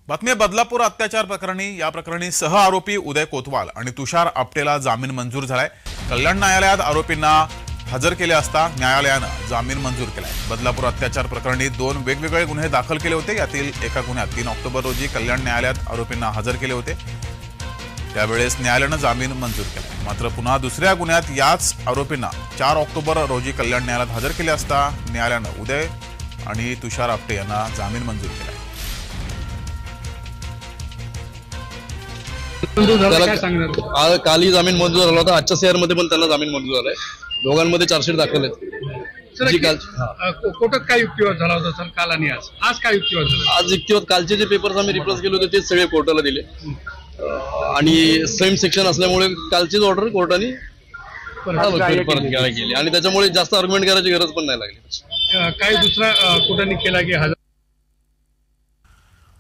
बातमी बदलापूर अत्याचार प्रकरणी या प्रकरणी सह आरोपी उदय कोतवाल आणि तुषार आपटेला जामीन मंजूर झालाय। कल्याण न्यायालयात आरोपींना हजर केले असता न्यायालयानं जामीन मंजूर केलाय। बदलापूर अत्याचार प्रकरणी 2 वेगवेगळे गुन्हे दाखल केले होते। यातील एका गुन्ह्यात 3 ऑक्टोबर रोजी कल्याण न्यायालयात आरोपींना हजर केले होते। त्यावेळेस न्यायालयानं जामीन मंजूर केला। मात्र पुन्हा दुसऱ्या गुन्ह्यात याच आरोपींना 4 ऑक्टोबर रोजी कल्याण न्यायालयात हजर केले असता न्यायालयानं उदय आणि तुषार आपटे यांना जामीन मंजूर केला। कालही जामीन मंजूर झाला होता। आजच्या सीआर मध्ये पण त्यांना जामीन मंजूर झालाय। दोघांमध्ये चार्जशीट दाखल आहे। कोर्टात काय युक्तिवाद झाला होता सर काल आणि आज काय युक्तिवाद झाला? आज युक्तिवाद कालचे जे पेपर्स आम्ही रिप्रेझेंट केले होते ते सगळे कोर्टाला दिले आणि सेम सेक्शन असल्यामुळे कालचीच ऑर्डर कोर्टाने परत केली आणि त्याच्यामुळे जास्त आर्ग्युमेंट करायची गरज पण नाही लागली। काय दुसरा कोर्टाने केला की